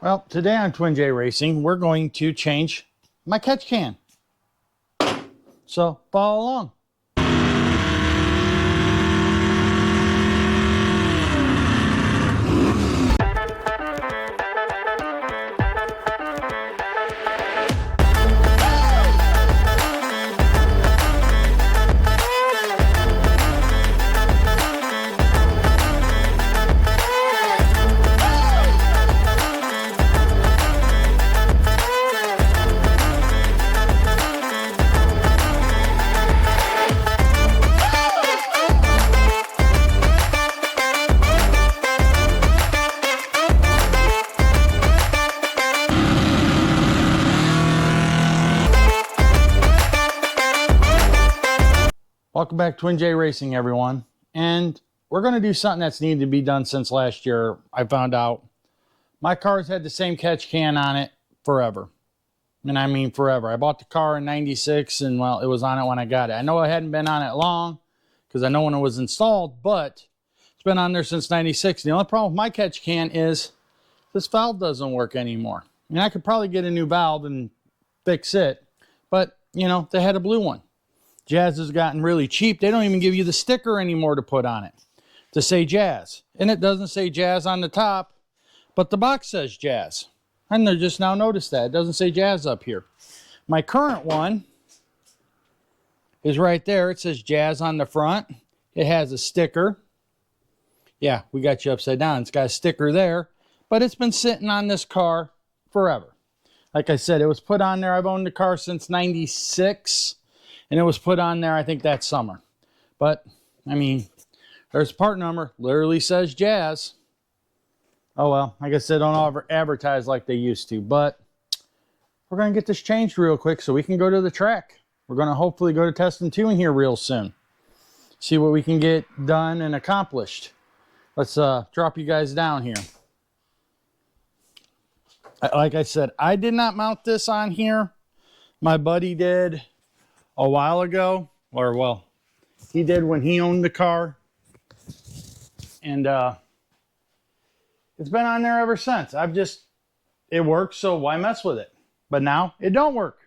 Well, today on Twin J Racing, we're going to change my catch can. So follow along. Welcome back to Twin J Racing, everyone. And we're going to do something that's needed to be done since last year. I found out my car's had the same catch can on it forever. And I mean forever. I bought the car in 96 and, well, it was on it when I got it. I know I hadn't been on it long because I know when it was installed, but it's been on there since 96. The only problem with my catch can is this valve doesn't work anymore. I mean, I could probably get a new valve and fix it, but, you know, they had a blue one. Jazz has gotten really cheap. They don't even give you the sticker anymore to put on it to say Jazz. And it doesn't say Jazz on the top, but the box says Jazz. And they just now noticed that. It doesn't say Jazz up here. My current one is right there. It says Jazz on the front. It has a sticker. Yeah, we got you upside down. It's got a sticker there, but it's been sitting on this car forever. Like I said, it was put on there. I've owned the car since 96. And it was put on there, I think, that summer. But, I mean, there's a part number. Literally says Jazz. Oh, well, I guess they don't ever advertise like they used to. But we're going to get this changed real quick so we can go to the track. We're going to hopefully go to Test and Tune here real soon. See what we can get done and accomplished. Let's drop you guys down here. Like I said, I did not mount this on here. My buddy did a while ago, or well, he did when he owned the car, and it's been on there ever since. It works, so why mess with it? But now it don't work,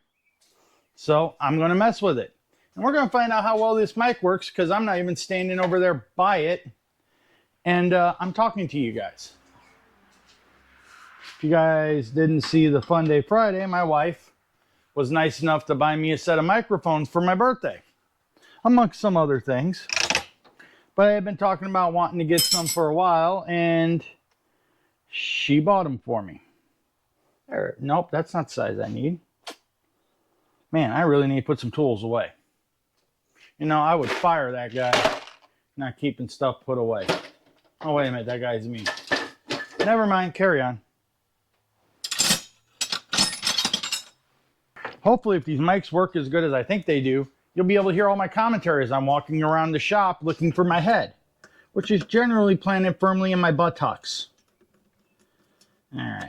so I'm gonna mess with it, and we're gonna find out how well this mic works, because I'm not even standing over there by it, and I'm talking to you guys. If you guys didn't see the Fun Day Friday, my wife was nice enough to buy me a set of microphones for my birthday, amongst some other things. But I had been talking about wanting to get some for a while, and she bought them for me. There, nope, that's not the size I need. Man, I really need to put some tools away. You know, I would fire that guy, not keeping stuff put away. Oh, wait a minute, that guy's me. Never mind, carry on. Hopefully, if these mics work as good as I think they do, you'll be able to hear all my commentary as I'm walking around the shop looking for my head, which is generally planted firmly in my buttocks. All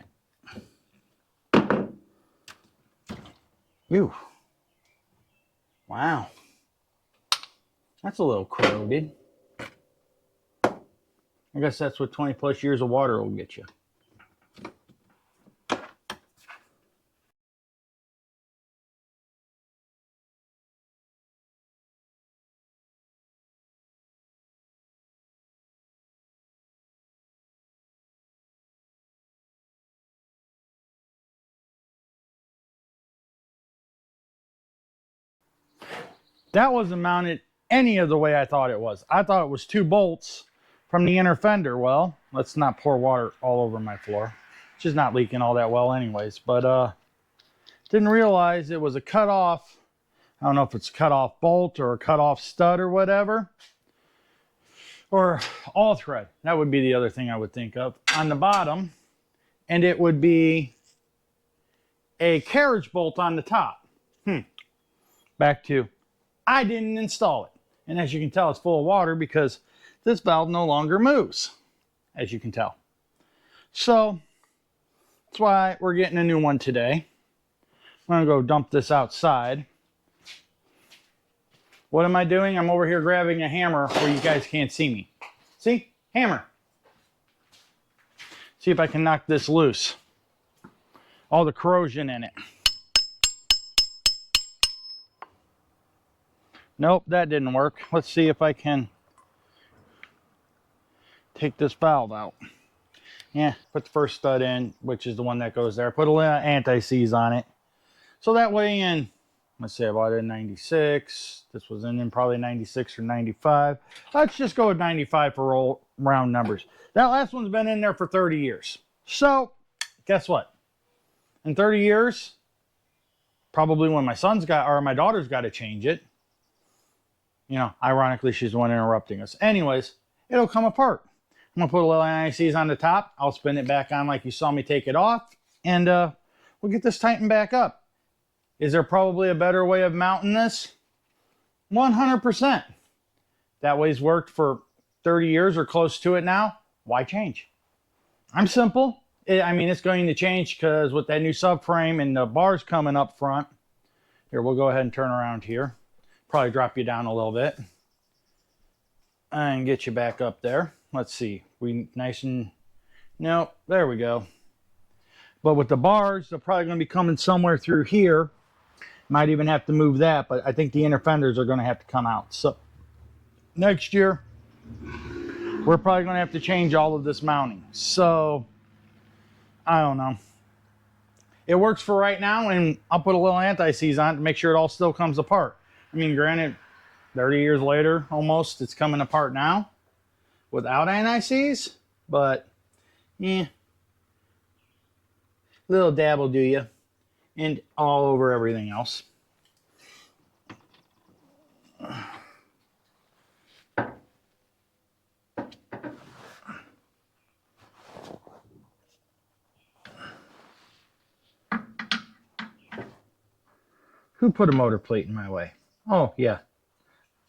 right. Ew. Wow. That's a little corroded. I guess that's what 20 plus years of water will get you. That wasn't mounted any of the way I thought it was. I thought it was 2 bolts from the inner fender. Well, let's not pour water all over my floor. It's just not leaking all that well anyways. But didn't realize it was a cut off. I don't know if it's a cut off bolt or a cut off stud or whatever. Or all thread. That would be the other thing I would think of. On the bottom. And it would be a carriage bolt on the top. Back to, I didn't install it. And as you can tell, it's full of water because this valve no longer moves, as you can tell. So that's why we're getting a new one today. I'm gonna go dump this outside. What am I doing? I'm over here grabbing a hammer where you guys can't see me. See? Hammer. See if I can knock this loose. all the corrosion in it. Nope, that didn't work. Let's see if I can take this valve out. Yeah, put the first stud in, which is the one that goes there. Put a little anti-seize on it. So that way in, let's say I bought it in 96. This was in probably 96 or 95. Let's just go with 95 for round numbers. That last one's been in there for 30 years. So, guess what? In 30 years, probably when my daughter's got to change it. You know, ironically, she's the one interrupting us. Anyways, it'll come apart. I'm going to put a little anti-seize on the top. I'll spin it back on like you saw me take it off. And we'll get this tightened back up. Is there probably a better way of mounting this? 100%. That way's worked for 30 years or close to it now. Why change? I'm simple. I mean, it's going to change because with that new subframe and the bars coming up front. Here, we'll go ahead and turn around here. Probably drop you down a little bit. And get you back up there. Let's see. We nice and... No, there we go. But with the bars, they're probably going to be coming somewhere through here. Might even have to move that, but I think the inner fenders are going to have to come out. So next year, we're probably going to have to change all of this mounting. So I don't know. It works for right now, and I'll put a little anti-seize on it to make sure it all still comes apart. I mean, granted, 30 years later, almost, it's coming apart now without anti-seize, but yeah, little dab will do you. And all over everything else. Who put a motor plate in my way? Oh, yeah.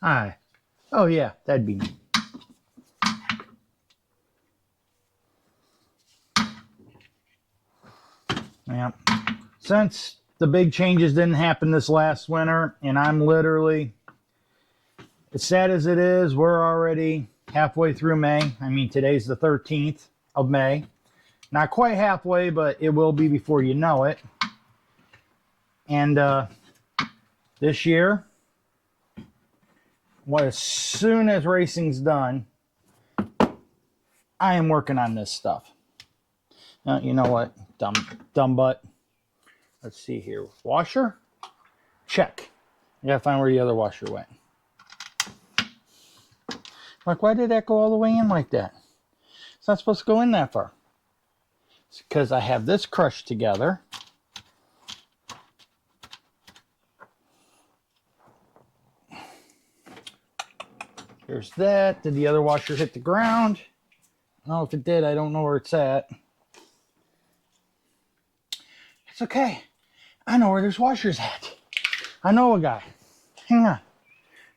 Oh, yeah, that'd be me. Yeah. Since the big changes didn't happen this last winter, and I'm literally, as sad as it is, we're already halfway through May. I mean, today's the 13th of May. Not quite halfway, but it will be before you know it. And this year, as soon as racing's done, I am working on this stuff. Now, you know what? Dumb butt. Let's see here. Washer? Check. I gotta find where the other washer went. Like, why did that go all the way in like that? It's not supposed to go in that far. It's because I have this crushed together. There's that. Did the other washer hit the ground? No, if it did, I don't know where it's at. It's okay. I know where there's washers at. I know a guy. Hang on.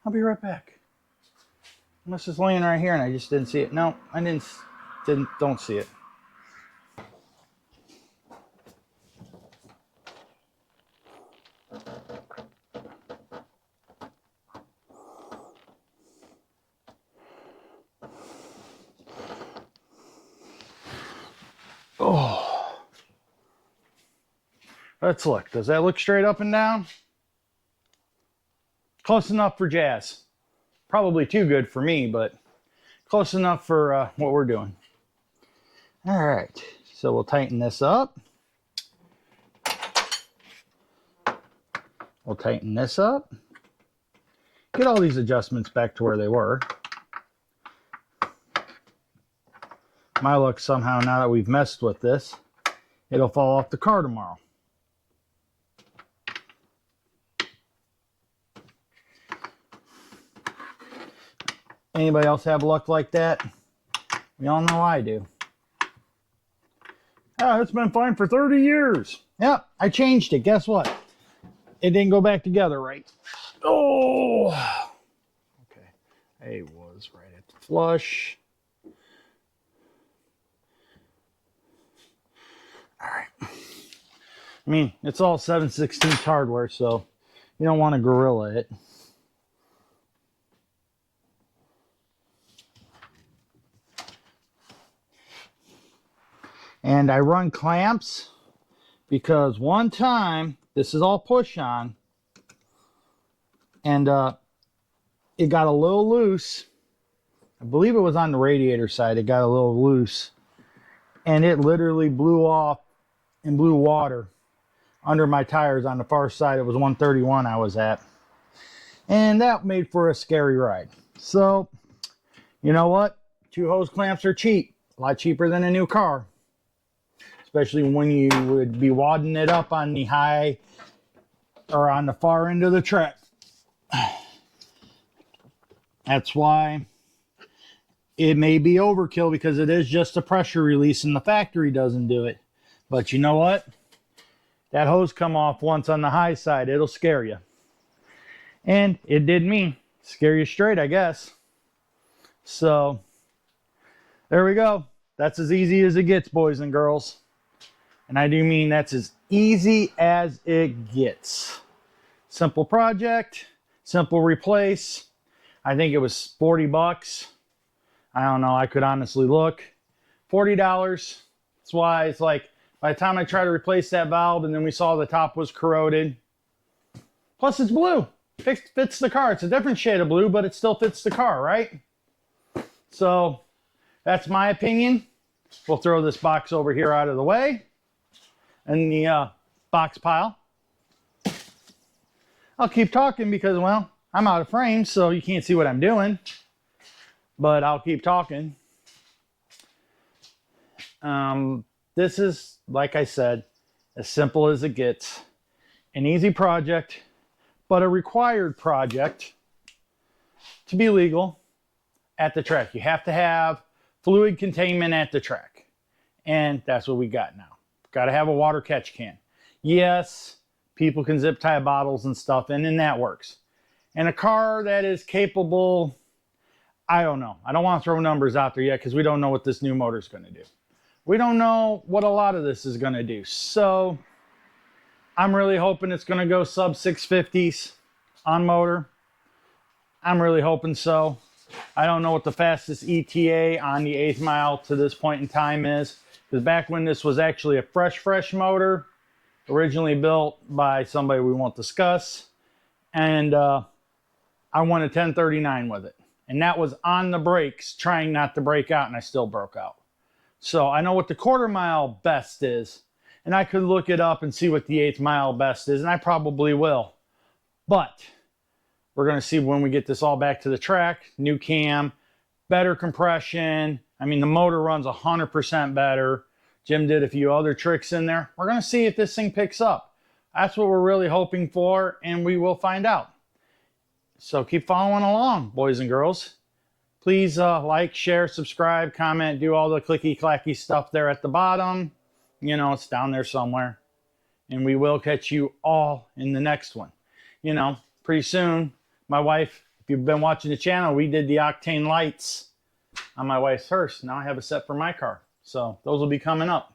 I'll be right back. Unless it's laying right here and I just didn't see it. No, I don't see it. Oh. Let's look. Does that look straight up and down? Close enough for Jazz. Probably too good for me, but close enough for what we're doing. All right. So we'll tighten this up. We'll tighten this up. Get all these adjustments back to where they were. My luck, somehow, now that we've messed with this, it'll fall off the car tomorrow. Anybody else have luck like that? We all know I do. Oh, it's been fine for 30 years. Yep, I changed it. Guess what? It didn't go back together right. Oh! Okay. It was right at the flush. All right. I mean, it's all 7/16 hardware, so you don't want to gorilla it. And I run clamps because one time, this is all push on, and it got a little loose. I believe it was on the radiator side. It got a little loose, and it literally blew off and blew water under my tires on the far side. It was 131 I was at, and that made for a scary ride. So, you know what? 2 hose clamps are cheap, a lot cheaper than a new car, especially when you would be wadding it up on the high or on the far end of the track. That's why it may be overkill, because it is just a pressure release and the factory doesn't do it. But you know what? That hose come off once on the high side, it'll scare you. And it did me. Scare you straight, I guess. So, there we go. That's as easy as it gets, boys and girls. And I do mean that's as easy as it gets. Simple project, simple replace. I think it was 40 bucks. I don't know, I could honestly look. $40. That's why it's like, by the time I try to replace that valve and then we saw the top was corroded. Plus it's blue. Fits the car. It's a different shade of blue, but it still fits the car, right? So that's my opinion. We'll throw this box over here out of the way in the box pile. I'll keep talking because, well, I'm out of frame, so you can't see what I'm doing. But I'll keep talking. This is, like I said, as simple as it gets. An easy project, but a required project to be legal at the track. You have to have fluid containment at the track. And that's what we got now. Got to have a water catch can. Yes, people can zip tie bottles and stuff in, and that works. And a car that is capable, I don't know. I don't want to throw numbers out there yet because we don't know what this new motor is going to do. We don't know what a lot of this is going to do. So I'm really hoping it's going to go sub 650s on motor. I'm really hoping so. I don't know what the fastest ETA on the 8th mile to this point in time is. Because back when this was actually a fresh motor, originally built by somebody we won't discuss. And I went a 1039 with it. And that was on the brakes, trying not to break out, and I still broke out. So I know what the quarter mile best is. And I could look it up and see what the 8th mile best is, and I probably will. But we're going to see when we get this all back to the track. New cam, better compression. I mean, the motor runs 100% better. Jim did a few other tricks in there. We're going to see if this thing picks up. That's what we're really hoping for, and we will find out. So keep following along, boys and girls. Please like, share, subscribe, comment, do all the clicky-clacky stuff there at the bottom. You know, it's down there somewhere. And we will catch you all in the next one. You know, pretty soon, my wife, if you've been watching the channel, we did the octane lights on my wife's hearse. Now I have a set for my car. So those will be coming up.